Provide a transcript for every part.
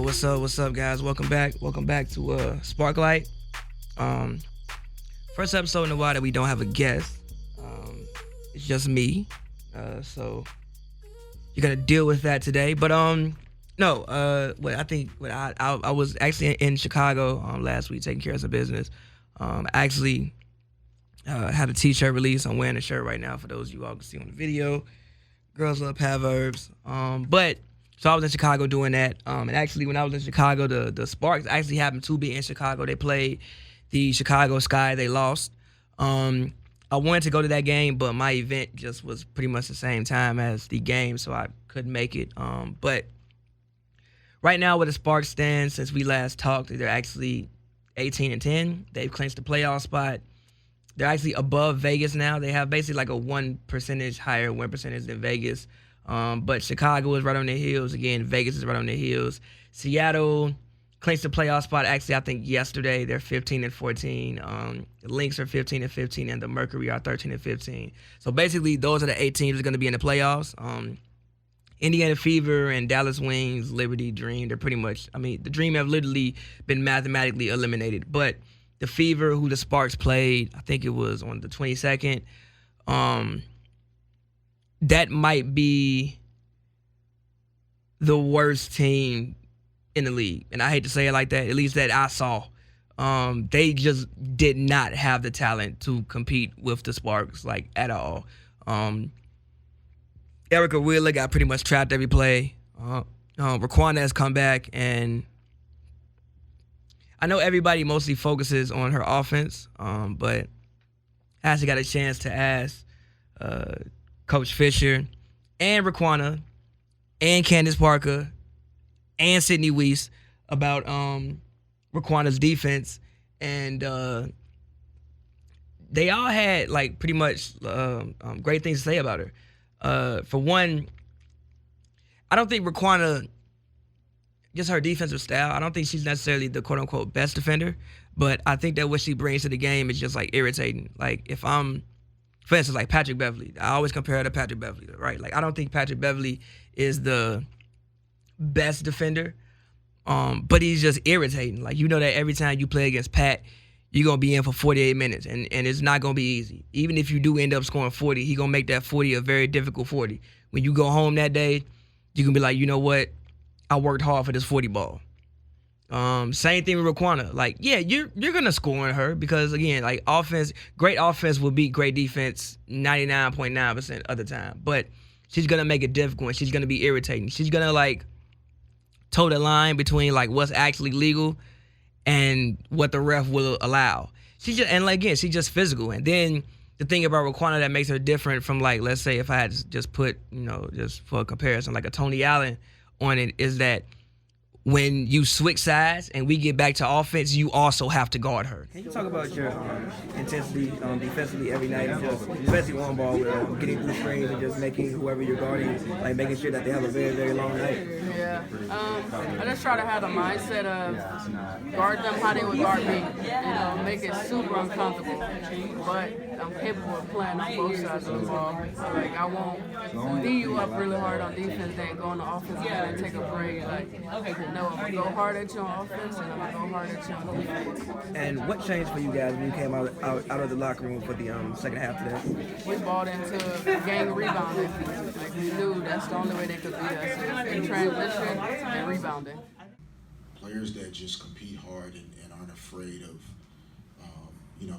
What's up, guys? Welcome back to SparkLight. First episode in a while that we don't have a guest. It's just me. So you're gonna deal with that today. But I was actually in Chicago last week taking care of some business. Actually had a t-shirt release. I'm wearing a shirt right now for those of you all can see on the video. Girls love Pavs. So I was in Chicago doing that. And actually, when I was in Chicago, the Sparks actually happened to be in Chicago. They played the Chicago Sky. They lost. I wanted to go to that game, but my event just was pretty much the same time as the game, so I couldn't make it. But right now, where the Sparks stand, since we last talked, they're actually 18-10. They've clinched the playoff spot. They're actually above Vegas now. They have basically like a 1% higher win percentage than Vegas. But Chicago is right on their heels. Again, Vegas is right on their heels. Seattle clinched the playoff spot. Actually, I think yesterday they're 15-14. The Lynx are 15-15, and the Mercury are 13-15. So basically, those are the 8 teams that are going to be in the playoffs. Indiana Fever and Dallas Wings, Liberty, Dream, they're pretty much, the Dream have literally been mathematically eliminated. But the Fever, who the Sparks played, I think it was on the 22nd, that might be the worst team in the league. And I hate to say it like that, at least that I saw. They just did not have the talent to compete with the Sparks, like, at all. Erica Wheeler got pretty much trapped every play. Riquna has come back, and I know everybody mostly focuses on her offense, but I actually got a chance to ask Coach Fisher and Riquna and Candace Parker and Sydney Weiss about Riquana's defense, and they all had like pretty much great things to say about her. For one, I don't think Riquna, just her defensive style, I don't think she's necessarily the quote-unquote best defender, but I think that what she brings to the game is just like irritating. Like if I'm, for instance, like Patrick Beverley. I always compare her to Patrick Beverley, right? Like I don't think Patrick Beverley is the best defender, but he's just irritating. Like you know that every time you play against Pat, you're going to be in for 48 minutes, and it's not going to be easy. Even if you do end up scoring 40, he's going to make that 40 a very difficult 40. When you go home that day, you can be like, you know what? I worked hard for this 40 ball. Same thing with Riquna. Like, yeah, you're gonna score on her because again, like great offense will beat great defense 99.9% of the time. But she's gonna make it difficult and she's gonna be irritating. She's gonna like toe the line between like what's actually legal and what the ref will allow. She's just physical. And then the thing about Riquna that makes her different from like, let's say if I had to just put, just for a comparison, like a Tony Allen on it, is that when you switch sides and we get back to offense, you also have to guard her. Can you talk about your intensity defensively every night, especially on ball, with getting through screens and just making whoever you're guarding, like making sure that they have a very, very long night? Yeah, I just try to have the mindset of guard them how they would guard me, make it super uncomfortable. But I'm capable of playing on both sides of the ball. Like I won't beat you up really hard on defense, then go on the offense and take a break. Like, no, I'm gonna go hard at you on offense and I'm gonna go hard at you on defense. And what changed for you guys when you came out of the locker room for the second half today? We bought into gang rebounding. Like we knew that's the only way they could beat us, is in transition and rebounding. Players that just compete hard and aren't afraid of,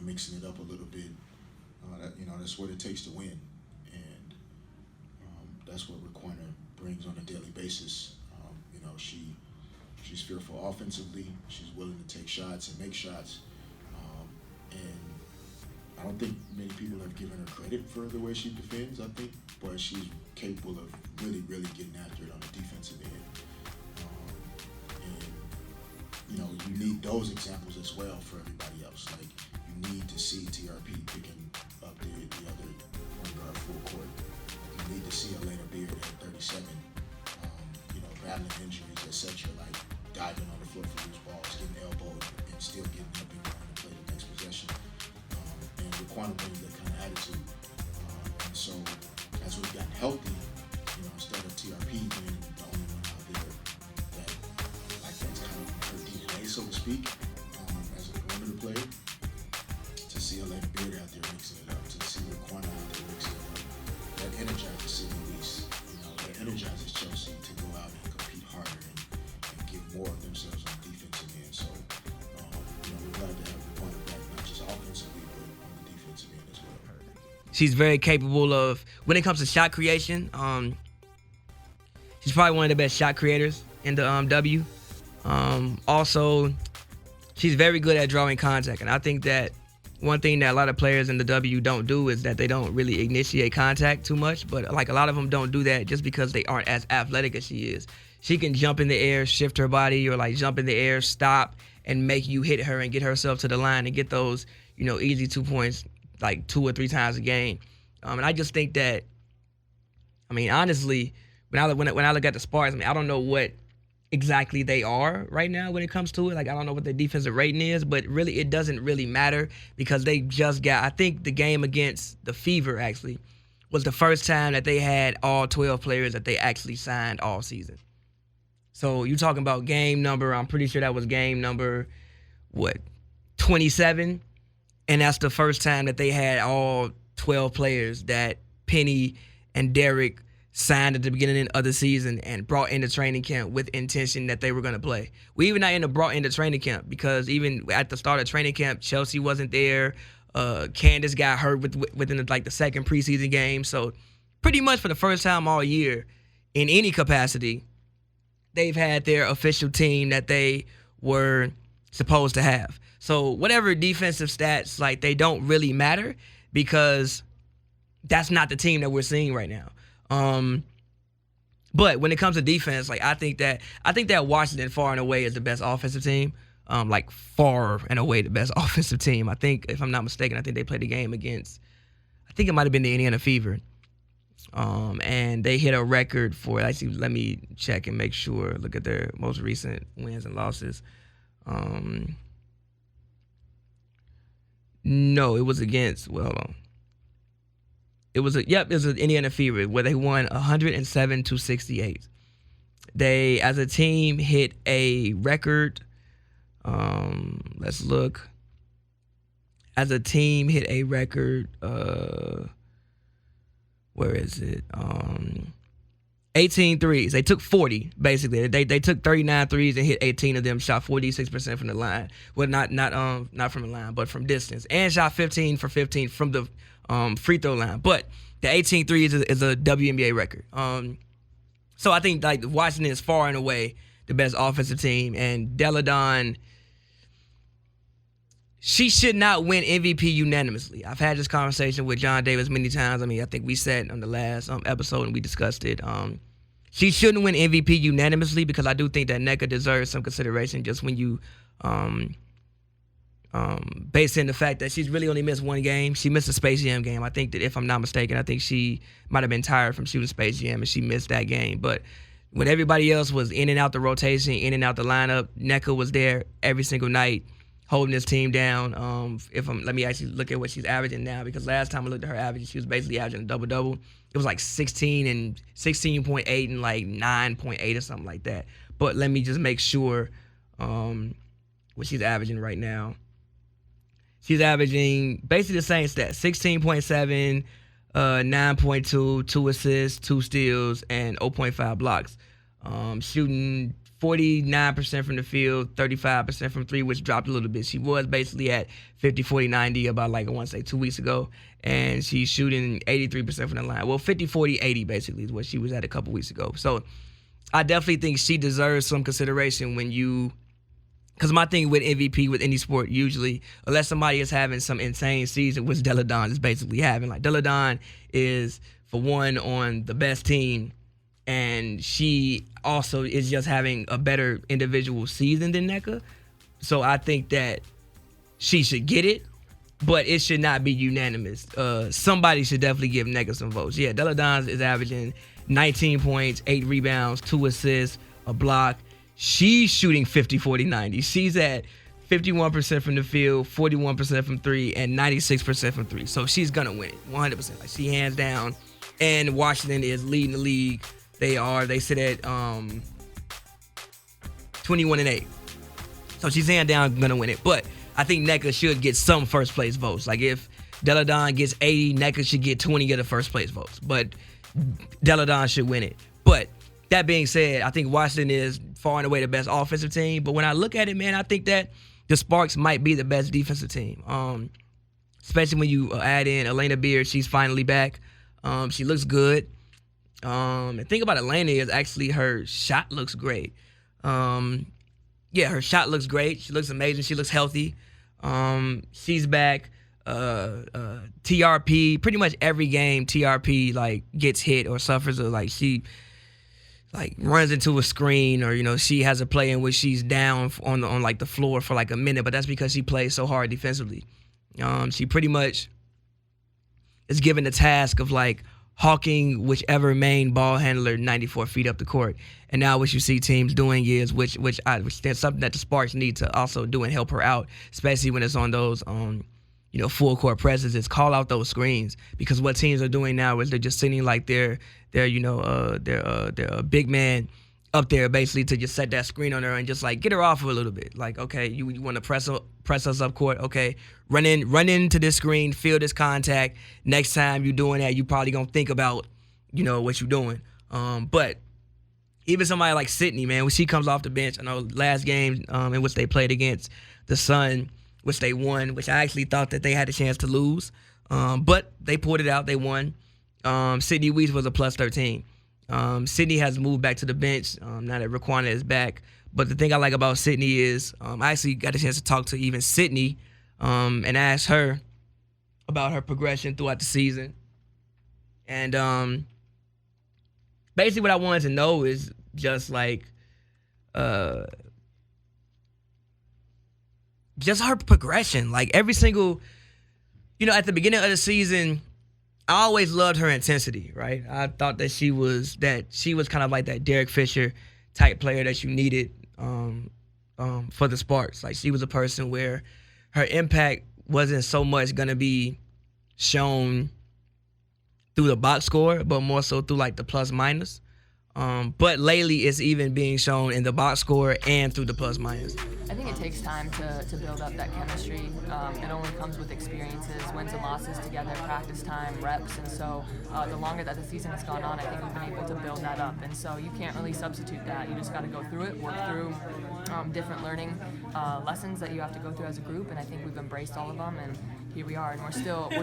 mixing it up a little bit. That's what it takes to win, and that's what Riquna brings on a daily basis. She's fearful offensively. She's willing to take shots and make shots, and I don't think many people have given her credit for the way she defends. I think, but she's capable of really, really getting after it on the defensive end. You need those examples as well for everybody else. Like you need to see TRP picking up the other point guard full court. You need to see Elena Beard at 37, battling injuries, etc. Like diving on the floor for loose balls, getting elbowed, and still getting up and going to play the next possession. And Riquna brings that kind of attitude. And so as we've gotten healthy, instead of TRP being the only one out there that speak, as a perimeter player, to see Atlanta Beard out there mixing it up, to see Riquna out there mixing it up, that energizes Sydney Lease. That energizes Chelsea to go out and compete harder and give more of themselves on the defensive end. So, we're glad to have Riquna back, not just offensively, but on the defensive end as well. She's very capable of, when it comes to shot creation, she's probably one of the best shot creators in the W. Also, she's very good at drawing contact, and I think that one thing that a lot of players in the W don't do is that they don't really initiate contact too much, but like a lot of them don't do that just because they aren't as athletic as she is. She can jump in the air, shift her body, or like jump in the air, stop, and make you hit her and get herself to the line and get those, easy 2 points like 2 or 3 times a game. And I just think that, honestly, when I look at the Sparks, I don't know what exactly they are right now when it comes to it. Like, I don't know what their defensive rating is, but really it doesn't really matter because they just got, I think the game against the Fever actually was the first time that they had all 12 players that they actually signed all season. So you're talking about game number, I'm pretty sure that was game number, 27? And that's the first time that they had all 12 players that Penny and Derek signed at the beginning of the season and brought into training camp with intention that they were going to play. We even not even brought into training camp because even at the start of training camp, Chelsea wasn't there. Candace got hurt within the second preseason game. So pretty much for the first time all year, in any capacity, they've had their official team that they were supposed to have. So whatever defensive stats, they don't really matter because that's not the team that we're seeing right now. But when it comes to defense, I think that Washington far and away is the best offensive team. Far and away the best offensive team. I think, if I'm not mistaken, I think they played a game against, I think it might have been the Indiana Fever. And they hit a record for, actually, let me check and make sure, look at their most recent wins and losses. No, it was against, hold on. It was an Indiana Fever where they won 107-68. They, as a team, hit a record. Let's look. As a team, hit a record. Where is it? 18 threes. They took 40, basically. They took 39 threes and hit 18 of them, shot 46% from the line. Well, not from the line, but from distance. And shot 15 for 15 from the free throw line. But the 18 threes is a WNBA record. So I think Washington is far and away the best offensive team. And Deladon, she should not win MVP unanimously. I've had this conversation with John Davis many times. I think we said on the last episode and we discussed it. She shouldn't win MVP unanimously because I do think that NECA deserves some consideration just when you based on the fact that she's really only missed one game. She missed a Space Jam game. I think that, if I'm not mistaken, I think she might have been tired from shooting Space Jam and she missed that game. But when everybody else was in and out the rotation, in and out the lineup, NECA was there every single night, holding this team down. Let me actually look at what she's averaging now, because last time I looked at her average, she was basically averaging a double-double. It was 16 and 16.8 and 9.8 or something like that. But let me just make sure what she's averaging right now. She's averaging basically the same stats: 16.7, 9.2, 2 assists, 2 steals, and 0.5 blocks. Shooting 49% from the field, 35% from three, which dropped a little bit. She was basically at 50, 40, 90 about I want to say 2 weeks ago, and she's shooting 83% from the line. Well, 50, 40, 80 basically is what she was at a couple weeks ago. So I definitely think she deserves some consideration because my thing with MVP with any sport usually, unless somebody is having some insane season, which Deladon is basically having. Deladon is, for one, on the best team, and she also is just having a better individual season than NECA. So I think that she should get it, but it should not be unanimous. Somebody should definitely give NECA some votes. Yeah, Deladon is averaging 19 points, 8 rebounds, 2 assists, a block. She's shooting 50, 40, 90. She's at 51% from the field, 41% from three, and 96% from three. So she's going to win it, 100%. She hands down. And Washington is leading the league. They sit at 21-8. So she's hands down gonna win it. But I think Nneka should get some first place votes. Like if Deladon gets 80, Nneka should get 20 of the first place votes. But Deladon should win it. But that being said, I think Washington is far and away the best offensive team. But when I look at it, man, I think that the Sparks might be the best defensive team. Especially when you add in Elena Beard. She's finally back. She looks good. The thing about Elena is actually her shot looks great. Her shot looks great. She looks amazing. She looks healthy. She's back. TRP, pretty much every game TRP like gets hit or suffers, or like she like runs into a screen, or she has a play in which she's down on like the floor for like a minute, but that's because she plays so hard defensively. She pretty much is given the task of like hawking whichever main ball handler 94 feet up the court. And now what you see teams doing is, which that's something that the Sparks need to also do and help her out, especially when it's on those full court presses, is call out those screens. Because what teams are doing now is they're just sitting like their big man up there basically to just set that screen on her and just like get her off of a little bit. Like, okay, you want to press us up court, okay, run into this screen, feel this contact. Next time you're doing that, you probably gonna think about what you're doing. But even somebody like Sydney, man, when she comes off the bench, I know last game in which they played against the Sun, which they won, which I actually thought that they had a chance to lose, but they pulled it out, they won. Sydney Weiss was a plus 13. Sydney has moved back to the bench now that Riquna is back. But the thing I like about Sydney is I actually got a chance to talk to even Sydney and ask her about her progression throughout the season. And basically what I wanted to know is just like just her progression. Like every single, at the beginning of the season, I always loved her intensity, right? I thought that she was kind of like that Derek Fisher type player that you needed for the Sparks. Like she was a person where her impact wasn't so much gonna be shown through the box score, but more so through like the plus minus. But lately it's even being shown in the box score and through the plus minus. I think it takes time to build up that chemistry. It only comes with experiences, wins and losses together, practice time, reps, and so the longer that the season has gone on, I think we've been able to build that up. And so you can't really substitute that. You just got to go through it, work through different learning lessons that you have to go through as a group, and I think we've embraced all of them, and here we are, and we're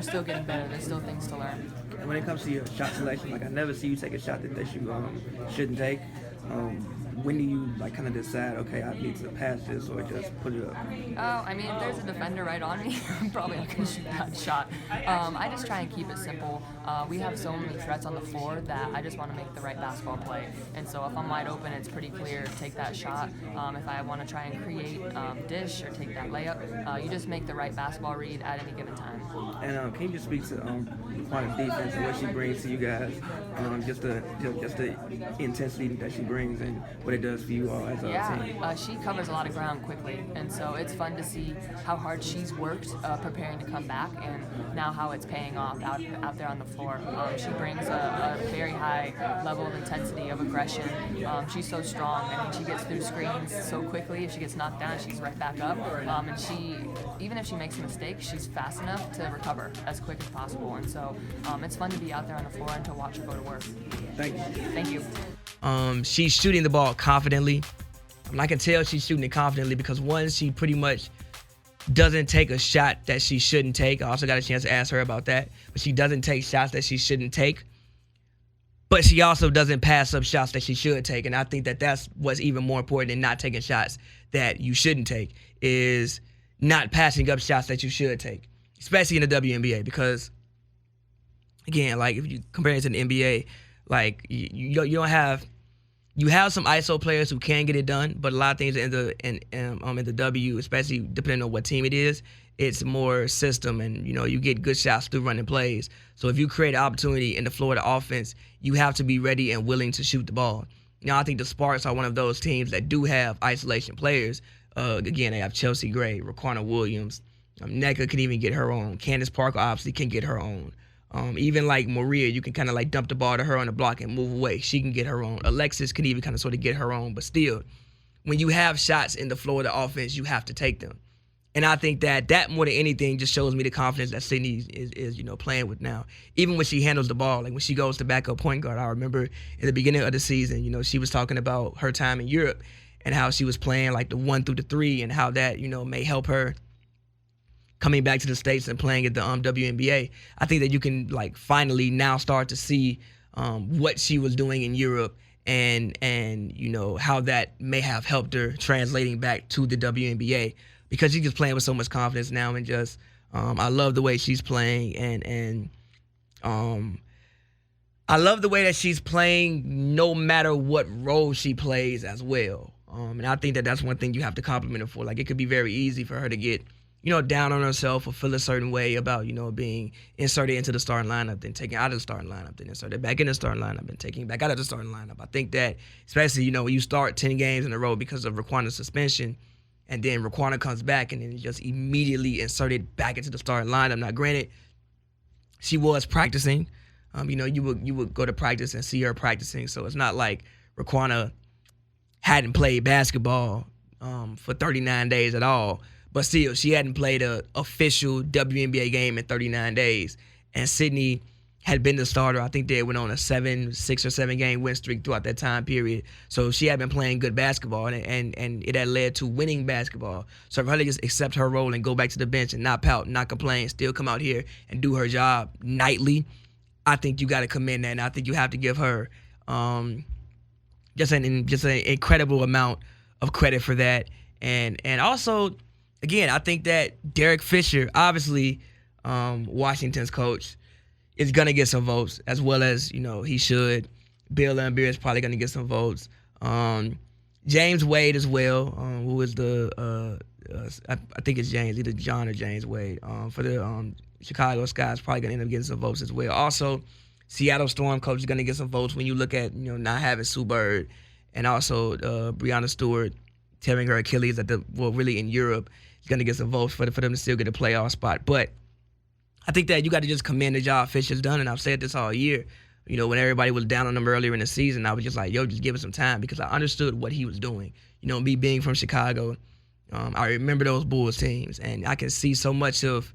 still getting better. There's still things to learn. And when it comes to your shot selection, like I never see you take a shot that you shouldn't take. When do you like kind of decide, okay, I need to pass this or just put it up? Oh, I mean, if there's a defender right on me, I'm probably not going to shoot that shot. I just try and keep it simple. We have so many threats on the floor that I just want to make the right basketball play. And so if I'm wide open, it's pretty clear, take that shot. If I want to try and create dish or take that layup, you just make the right basketball read at any given time. And can you just speak to Riquana's defense and what she brings to you guys, just the intensity that she brings and what it does for you all as a team? She covers a lot of ground quickly, and so it's fun to see how hard she's worked preparing to come back, and now how it's paying off out there on the floor. She brings a very high level of intensity, of aggression. She's so strong, and she gets through screens so quickly. If she gets knocked down, she's right back up, and she, even if she makes a mistake, she's fast enough to recover as quick as possible, and so it's fun to be out there on the floor and to watch her go to work. Thank you. Thank you. She's shooting the ball confidently. I can tell she's shooting it confidently because one, she pretty much doesn't take a shot that she shouldn't take. I also got a chance to ask her about that. But she doesn't take shots that she shouldn't take. But she also doesn't pass up shots that she should take. And I think that that's what's even more important than not taking shots that you shouldn't take, is not passing up shots that you should take, especially in the WNBA. Because, again, like if you compare it to the NBA, like you don't have... You have some ISO players who can get it done, but a lot of things in the W, especially depending on what team it is, it's more system, and you get good shots through running plays. So if you create an opportunity in the Florida offense, you have to be ready and willing to shoot the ball. Now I think the Sparks are one of those teams that do have isolation players. Again, they have Chelsea Gray, Riquna WIlliams, Nneka can even get her own. Candace Parker obviously can get her own. Even like Maria, you can kind of like dump the ball to her on the block and move away. She can get her own. Alexis can even kind of sort of get her own, but still. when you have shots in the floor of the offense, you have to take them. And I think that more than anything just shows me the confidence that Sydney is playing with now. Even when she handles the ball, like when she goes to backup point guard, I remember in the beginning of the season, she was talking about her time in Europe and how she was playing like the 1 through the 3 and how that, may help her coming back to the States and playing at the WNBA. I think that you can like finally now start to see what she was doing in Europe and how that may have helped her translating back to the WNBA, because she's just playing with so much confidence now, and just I love the way she's playing, and I love the way that she's playing no matter what role she plays as well. And I think that that's one thing you have to compliment her for. Like, it could be very easy for her to get down on herself or feel a certain way about, being inserted into the starting lineup, then taken out of the starting lineup, then inserted back in the starting lineup, and taken back out of the starting lineup. I think that, especially, when you start 10 games in a row because of Riquna's suspension, and then Riquna comes back and then just immediately inserted back into the starting lineup. Now, granted, she was practicing. You would go to practice and see her practicing, so it's not like Riquna hadn't played basketball for 39 days at all. But still, she hadn't played an official WNBA game in 39 days. And Sydney had been the starter. I think they went on a 6 or 7 game win streak throughout that time period. So she had been playing good basketball, and it had led to winning basketball. So for her to just accept her role and go back to the bench and not pout, not complain, still come out here and do her job nightly, I think you got to commend that. And I think you have to give her just an incredible amount of credit for that. And also, again, I think that Derek Fisher, obviously Washington's coach, is going to get some votes, as well as, he should. Bill Laimbeer is probably going to get some votes. James Wade as well, who is I think it's James, either John or James Wade, for the Chicago Sky, is probably going to end up getting some votes as well. Also, Seattle Storm coach is going to get some votes when you look at, not having Sue Bird, and also Breanna Stewart tearing her Achilles really in Europe. Is going to get some votes for them to still get a playoff spot. But I think that you got to just commend the job Fisher's done, and I've said this all year. When everybody was down on him earlier in the season, I was just like, just give it some time, because I understood what he was doing. Me being from Chicago, I remember those Bulls teams, and I can see so much of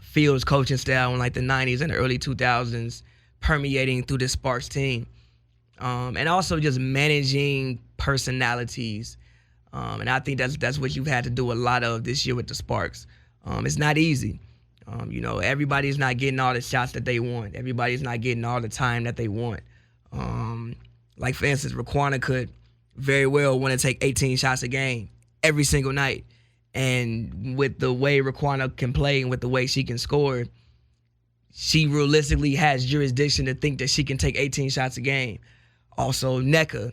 Phil's coaching style in like the 90s and the early 2000s permeating through this Sparks team. And also just managing personalities. And I think that's what you've had to do a lot of this year with the Sparks. It's not easy. Everybody's not getting all the shots that they want. Everybody's not getting all the time that they want. Like, for instance, Riquna could very well want to take 18 shots a game every single night. And with the way Riquna can play and with the way she can score, she realistically has jurisdiction to think that she can take 18 shots a game. Also, Nneka,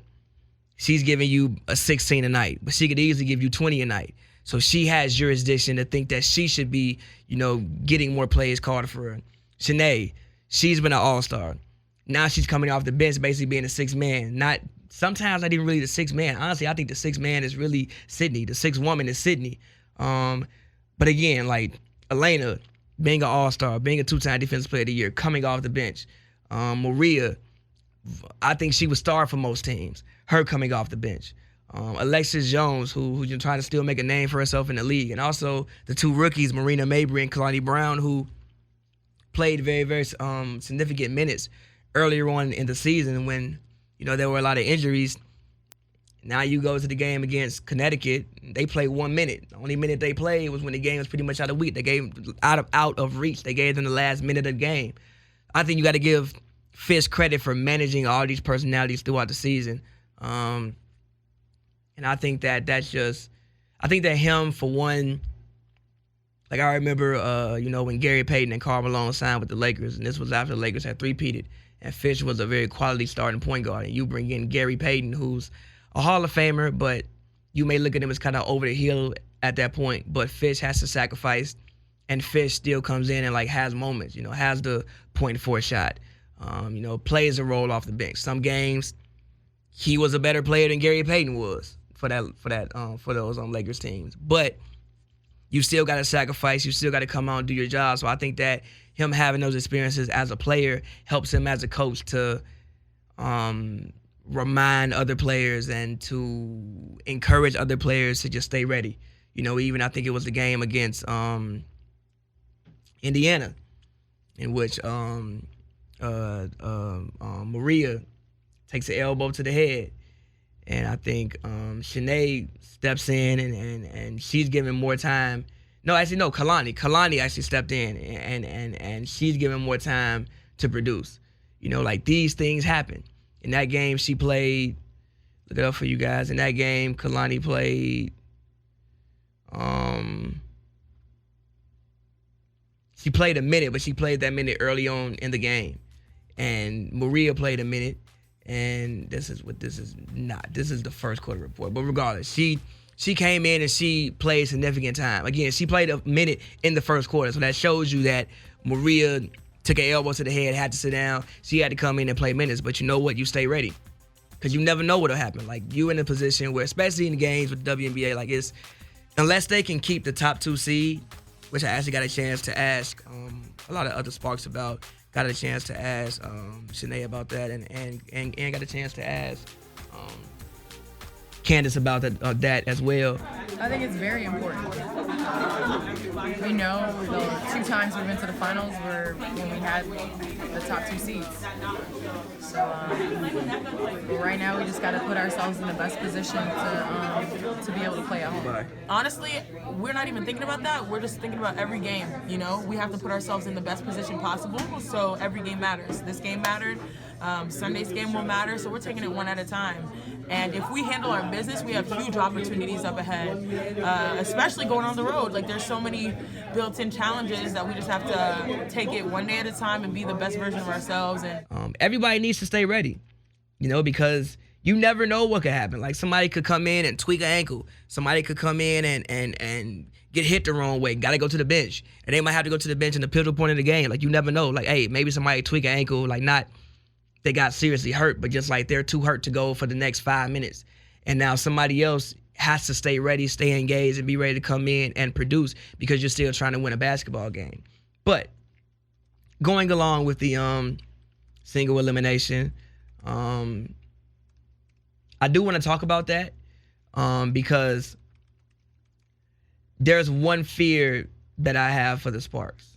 she's giving you a 16 a night, but she could easily give you 20 a night. So she has jurisdiction to think that she should be, getting more plays called for her. Shanae, she's been an all-star. Now she's coming off the bench, basically being a sixth man. Sometimes not even really the sixth man. Honestly, I think the sixth man is really Sydney. The sixth woman is Sydney. But again, like Elena, being an all-star, being a 2-time defensive player of the year, coming off the bench. Maria, I think she was star for most teams. Her coming off the bench. Alexis Jones, who's trying to still make a name for herself in the league. And also the 2 rookies, Marina Mabry and Kalani Brown, who played very, very significant minutes earlier on in the season when, there were a lot of injuries. Now you go to the game against Connecticut, they played 1 minute. The only minute they played was when the game was pretty much out of reach. They gave out of reach. They gave them the last minute of the game. I think you got to give Fish credit for managing all these personalities throughout the season. And I think that him, for one, like I remember, when Gary Payton and Karl Malone signed with the Lakers, and this was after the Lakers had three-peated, and Fish was a very quality starting point guard. And you bring in Gary Payton, who's a Hall of Famer, but you may look at him as kind of over the hill at that point. But Fish has to sacrifice, and Fish still comes in and has moments, has the .4 shot, plays a role off the bench. Some games, he was a better player than Gary Payton was for those Lakers teams. But you still got to sacrifice. You still got to come out and do your job. So I think that him having those experiences as a player helps him as a coach to remind other players and to encourage other players to just stay ready. Even I think it was the game against Indiana, in which Maria takes an elbow to the head, and I think Shanae steps in and she's given more time. No, actually, no, Kalani actually stepped in and she's given more time to produce. Like these things happen. In that game, she played. Look it up for you guys. In that game, Kalani played. She played a minute, but she played that minute early on in the game, and Maria played a minute. And this is not. This is the first quarter report. But regardless, she came in and she played significant time. Again, she played a minute in the first quarter, so that shows you that Maria took an elbow to the head, had to sit down. She had to come in and play minutes. But you know what? You stay ready, because you never know what'll happen. Like, you in a position where, especially in the games with the WNBA, like unless they can keep the top 2 seed, which I actually got a chance to ask a lot of other Sparks about. Got a chance to ask Shanae about that, and got a chance to ask Candace about that as well. I think it's very important. We know the 2 times we've been to the finals were when we had the top 2 seeds. So right now we just got to put ourselves in the best position to be able to play at home. Honestly, we're not even thinking about that. We're just thinking about every game. We have to put ourselves in the best position possible. So every game matters. This game mattered. Sunday's game will matter. So we're taking it one at a time. And if we handle our business, we have huge opportunities up ahead, especially going on the road. Like, there's so many built-in challenges that we just have to take it one day at a time and be the best version of ourselves. And everybody needs to stay ready, because you never know what could happen. Like, somebody could come in and tweak an ankle. Somebody could come in and get hit the wrong way, got to go to the bench. And they might have to go to the bench in the pivotal point of the game. Like, you never know. Like, hey, maybe somebody tweak an ankle, like, not they got seriously hurt, but just like they're too hurt to go for the next 5 minutes. And now somebody else has to stay ready, stay engaged, and be ready to come in and produce, because you're still trying to win a basketball game. But going along with the single elimination, I do want to talk about that because there's one fear that I have for the Sparks,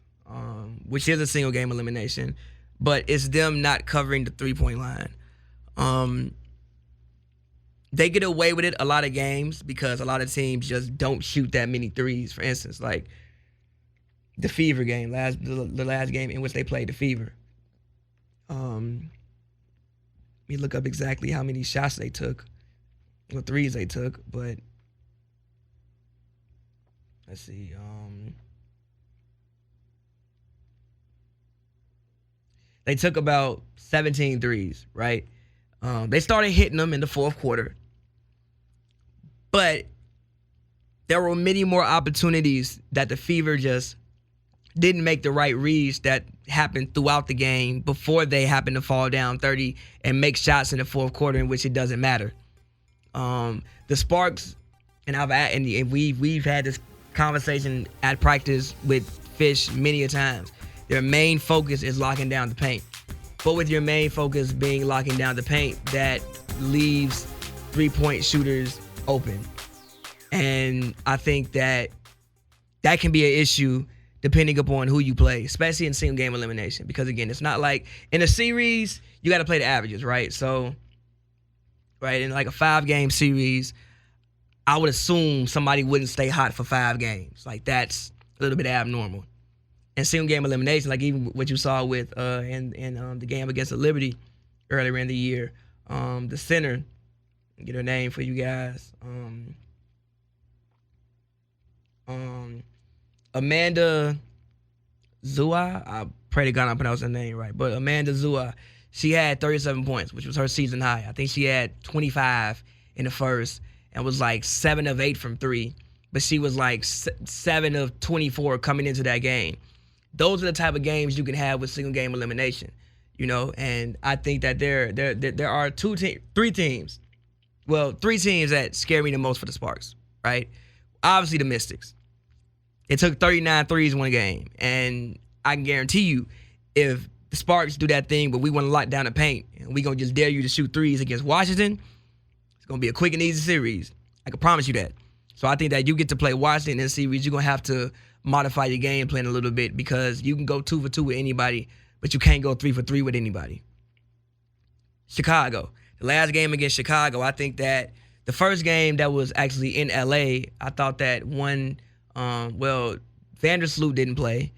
which is a single game elimination. But it's them not covering the 3-point line. They get away with it a lot of games because a lot of teams just don't shoot that many threes. For instance, like the Fever game, the last game in which they played the Fever. Let me look up exactly how many shots they took, or threes they took, but let's see. They took about 17 threes, right? They started hitting them in the fourth quarter. But there were many more opportunities that the Fever just didn't make the right reads that happened throughout the game before they happened to fall down 30 and make shots in the fourth quarter in which it doesn't matter. The Sparks, and we've had this conversation at practice with Fish many a times. Their main focus is locking down the paint. But with your main focus being locking down the paint, that leaves 3-point shooters open. And I think that can be an issue depending upon who you play, especially in single game elimination. Because again, it's not like in a series, you got to play the averages, right? So, right, in like a 5-game series, I would assume somebody wouldn't stay hot for 5 games. Like, that's a little bit abnormal. And single game elimination, like even what you saw with in the game against the Liberty earlier in the year, the center, get her name for you guys, Amanda Zua. I pray to God I pronounced her name right, but Amanda Zua, she had 37 points, which was her season high. I think she had 25 in the first and was like 7 of 8 from 3, but she was like 7 of 24 coming into that game. Those are the type of games you can have with single game elimination, and I think that there are 3 teams. Well, 3 teams that scare me the most for the Sparks, right? Obviously the Mystics. It took 39 threes one game, and I can guarantee you if the Sparks do that thing, but we want to lock down the paint, and we're going to just dare you to shoot threes against Washington, it's going to be a quick and easy series. I can promise you that. So I think that you get to play Washington in this series, you're going to have to modify your game plan a little bit because you can go 2 for 2 with anybody, but you can't go 3 for 3 with anybody. Chicago. The last game against Chicago, I think that the first game that was actually in L.A., I thought that Vandersloot didn't play.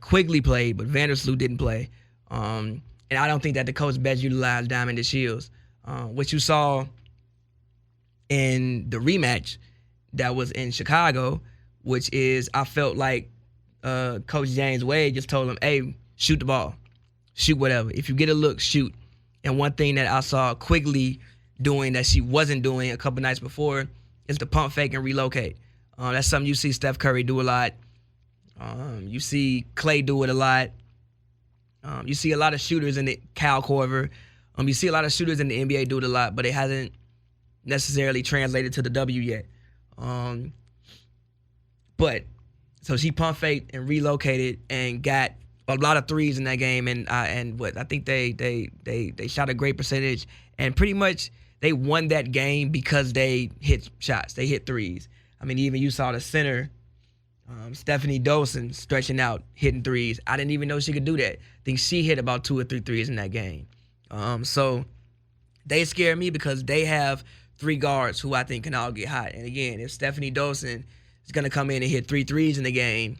Quigley played, but Vandersloot didn't play. And I don't think that the coach best utilized Diamond DeShields. What you saw in the rematch that was in Chicago, which is I felt like Coach James Wade just told him, hey, shoot the ball. Shoot whatever. If you get a look, shoot. And one thing that I saw Quigley doing that she wasn't doing a couple nights before is the pump fake and relocate. That's something you see Steph Curry do a lot. You see Clay do it a lot. You see a lot of shooters in the Kyle Korver. You see a lot of shooters in the NBA do it a lot, but it hasn't necessarily translated to the W yet. But so she pump faked and relocated and got a lot of threes in that game, and I think they shot a great percentage, and pretty much they won that game because they hit shots, they hit threes. I mean, even you saw the center, Stephanie Dolson, stretching out, hitting threes. I didn't even know she could do that. I think she hit about 2 or 3 threes in that game. So they scare me because they have 3 guards who I think can all get hot. And again, if Stephanie Dolson is going to come in and hit 3 threes in the game,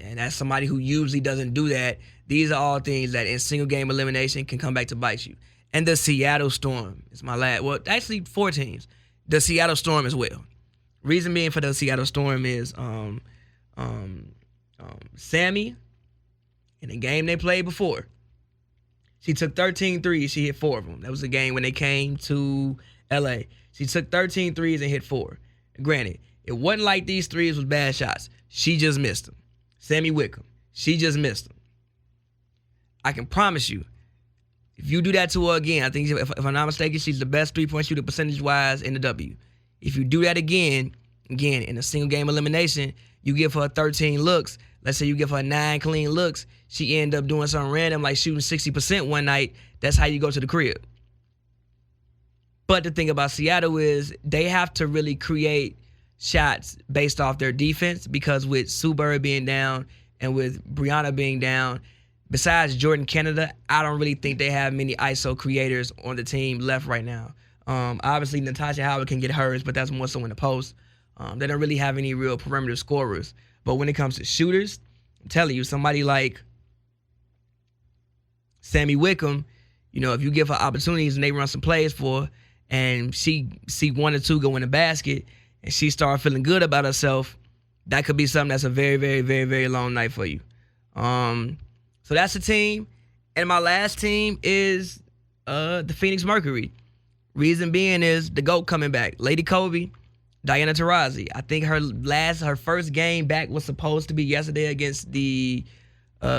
and that's somebody who usually doesn't do that, these are all things that in single game elimination can come back to bite you. And the Seattle Storm is my last. Well, actually 4 teams. The Seattle Storm as well. Reason being for the Seattle Storm is Sammy, in the game they played before, she took 13 threes. She hit 4 of them. That was the game when they came to L.A. She took 13 threes and hit 4. Granted, it wasn't like these threes was bad shots. She just missed them. Sammy Wickham, she just missed them. I can promise you, if you do that to her again, I think if I'm not mistaken, she's the best three-point shooter percentage-wise in the W. If you do that again, in a single game elimination, you give her 13 looks. Let's say you give her 9 clean looks. She end up doing something random like shooting 60% one night. That's how you go to the crib. But the thing about Seattle is they have to really create shots based off their defense because with Sue Bird being down and with Brianna being down, besides Jordan Canada, I don't really think they have many ISO creators on the team left right now. Obviously, Natasha Howard can get hers, but that's more so in the post. They don't really have any real perimeter scorers. But when it comes to shooters, I'm telling you, somebody like Sammy Wickham, if you give her opportunities and they run some plays for her, and she see 1 or 2 go in the basket, and she start feeling good about herself, that could be something that's a very, very, very, very long night for you. So that's the team. And my last team is the Phoenix Mercury. Reason being is the GOAT coming back. Lady Kobe, Diana Taurasi. I think her first game back was supposed to be yesterday against the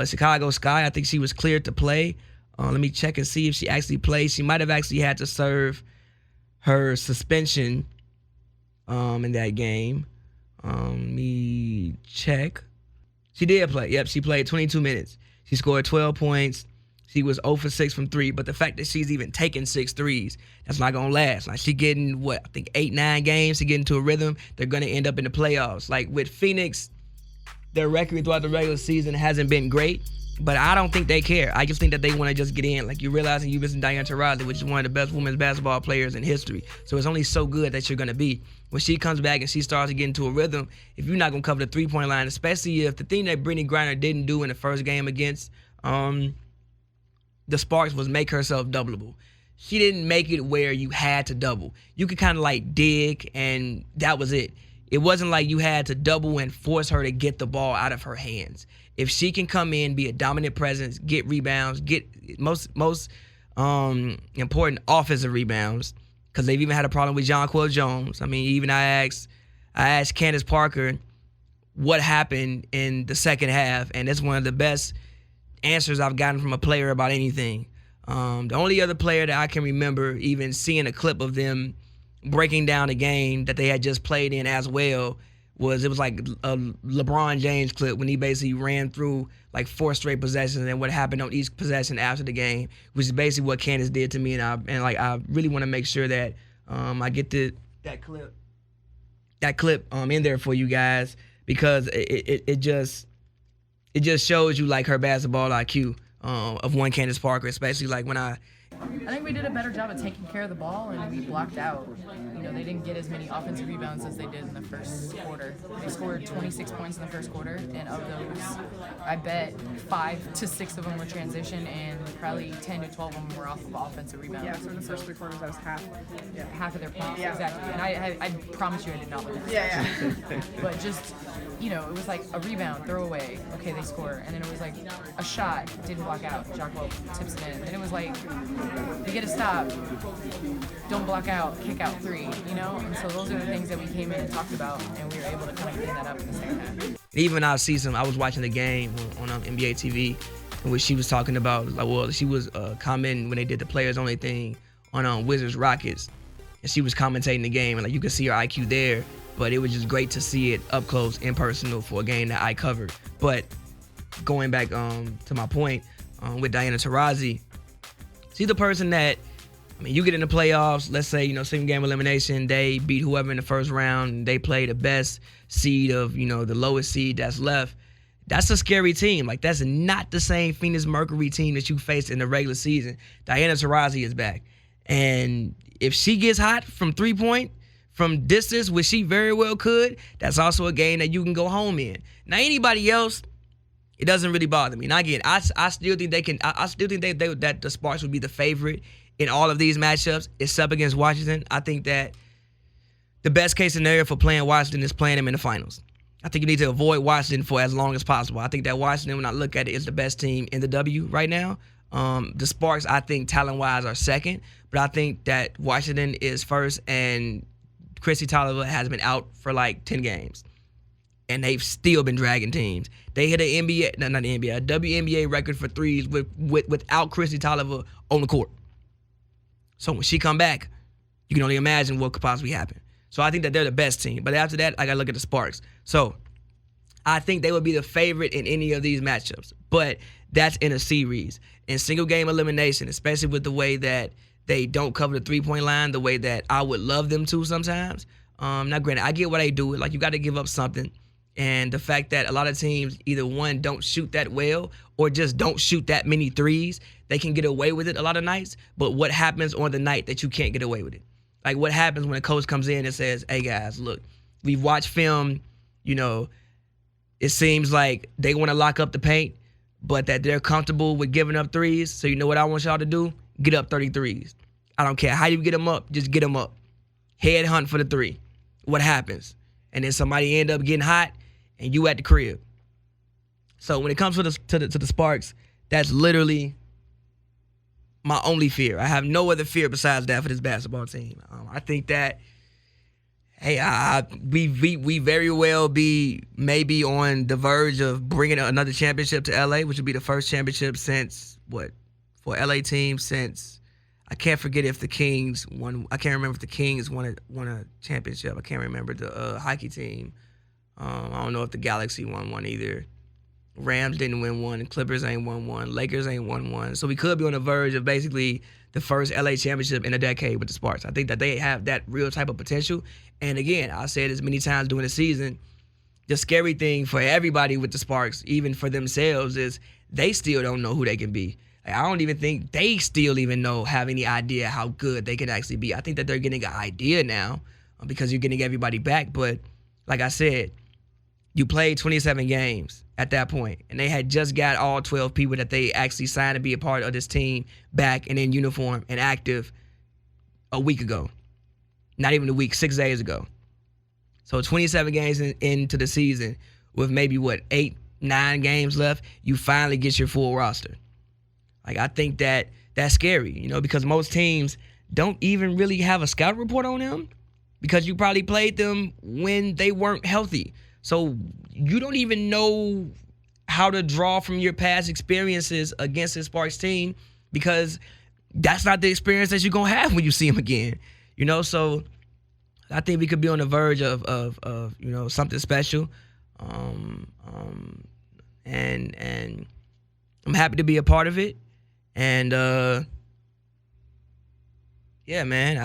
Chicago Sky. I think she was cleared to play. Let me check and see if she actually played. She might have actually had to serve her suspension in that game. Let me check. She did play. Yep, she played 22 minutes. She scored 12 points. She was 0 for 6 from 3. But the fact that she's even taking 6 threes, that's not going to last. Like, she getting, 8, 9 games to get into a rhythm. They're going to end up in the playoffs. Like, with Phoenix, their record throughout the regular season hasn't been great. But I don't think they care. I just think that they want to just get in. Like, you realizing you missing Diana Taurasi, which is one of the best women's basketball players in history. So it's only so good that you're going to be. When she comes back and she starts to get into a rhythm, if you're not going to cover the three-point line, especially if the thing that Brittany Griner didn't do in the first game against the Sparks was make herself doubleable. She didn't make it where you had to double. You could kind of like dig, and that was it. It wasn't like you had to double and force her to get the ball out of her hands. If she can come in, be a dominant presence, get rebounds, get most important offensive rebounds, because they've even had a problem with Jonquel Jones. I mean, even I asked Candace Parker what happened in the second half, and that's one of the best answers I've gotten from a player about anything. The only other player that I can remember even seeing a clip of them breaking down a game that they had just played in as well was like a LeBron James clip when he basically ran through like 4 straight possessions and what happened on each possession after the game, which is basically what Candace did to me. And I really want to make sure that I get that clip in there for you guys, because it just shows you like her basketball IQ of one Candace Parker, especially like when I think we did a better job of taking care of the ball, and we blocked out. You know, they didn't get as many offensive rebounds as they did in the first quarter. They scored 26 points in the first quarter, and of those, I bet 5 to 6 of them were transition, and probably 10 to 12 of them were off of offensive rebounds. Yeah, so in the first 3 quarters, that was half. Yeah. Half of their points, Yeah. exactly. And I promise you I did not look at this. Yeah. But just, you know, it was like a rebound, throw away, okay, they score. And then it was like a shot, didn't block out, Jacques tips it in. And it was like, they get a stop, don't block out, kick out 3, you know? And so those are the things that we came in and talked about, and we were able to kind of clean that up in the second half. Even I was watching the game on NBA TV, in which she was talking about, like, well, she was commenting when they did the players only thing on Wizards Rockets, and she was commentating the game, and like you could see her IQ there, but it was just great to see it up close and personal for a game that I covered. But going back to my point with Diana Taurasi, she's the person that, I mean, you get in the playoffs, let's say, single game elimination, they beat whoever in the first round, they play the best seed of, the lowest seed that's left. That's a scary team. Like, that's not the same Phoenix Mercury team that you faced in the regular season. Diana Taurasi is back. And if she gets hot from 3-point, from distance, which she very well could, that's also a game that you can go home in. Now, anybody else, it doesn't really bother me. Now, again, I still think they can. I still think that the Sparks would be the favorite in all of these matchups, except against Washington. I think that the best case scenario for playing Washington is playing them in the finals. I think you need to avoid Washington for as long as possible. I think that Washington, when I look at it, is the best team in the W right now. The Sparks, I think, talent-wise, are second, but I think that Washington is first, and Chrissy Tolliver has been out for like 10 games. And they've still been dragging teams. They hit a WNBA record for threes without Chrissy Tolliver on the court. So when she come back, you can only imagine what could possibly happen. So I think that they're the best team. But after that, I got to look at the Sparks. So I think they would be the favorite in any of these matchups. But that's in a series. In single game elimination, especially with the way that they don't cover the 3-point line, the way that I would love them to sometimes. Now, granted, I get why they do it. Like, you got to give up something. And the fact that a lot of teams either, one, don't shoot that well or just don't shoot that many threes, they can get away with it a lot of nights. But what happens on the night that you can't get away with it? Like, what happens when a coach comes in and says, hey, guys, look, we've watched film, it seems like they want to lock up the paint, but that they're comfortable with giving up threes. So you know what I want y'all to do? Get up 33s. I don't care how you get them up, just get them up. Head hunt for the 3. What happens? And then somebody end up getting hot, and you at the crib. So when it comes to the Sparks, that's literally my only fear. I have no other fear besides that for this basketball team. I think that, hey, we very well be maybe on the verge of bringing another championship to LA, which would be the first championship since, for LA team since, I can't forget if the Kings won. I can't remember if the Kings won a championship. I can't remember the hockey team. I don't know if the Galaxy won one either. Rams didn't win one. Clippers ain't won one. Lakers ain't won one. So we could be on the verge of basically the first LA championship in a decade with the Sparks. I think that they have that real type of potential. And again, I said as many times during the season, the scary thing for everybody with the Sparks, even for themselves, is they still don't know who they can be. I don't even think they still even have any idea how good they can actually be. I think that they're getting an idea now because you're getting everybody back. But like I said, you played 27 games at that point, and they had just got all 12 people that they actually signed to be a part of this team back and in uniform and active a week ago. Not even a week, 6 days ago. So 27 games into the season with maybe, 8, 9 games left, you finally get your full roster. Like, I think that that's scary, because most teams don't even really have a scout report on them because you probably played them when they weren't healthy. So you don't even know how to draw from your past experiences against this Sparks team because that's not the experience that you're going to have when you see them again. So I think we could be on the verge of you know, something special. And I'm happy to be a part of it. And yeah, man,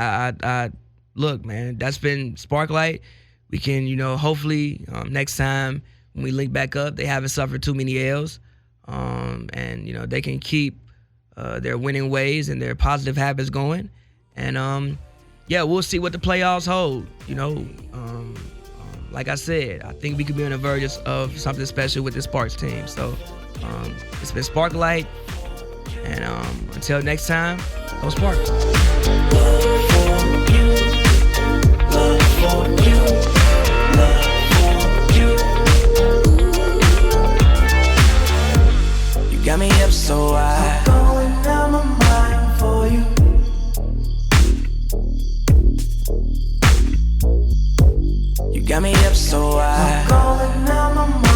I look, man, that's been SparkLight. We can, you know, hopefully next time when we link back up, they haven't suffered too many L's. And, you know, they can keep their winning ways and their positive habits going. And yeah, we'll see what the playoffs hold. You know, like I said, I think we could be on the verge of something special with this Sparks team. So it's been SparkLight, and until next time, go Sparks. You got me up so high, going down my mind for you. You got me up so high, going down my mind.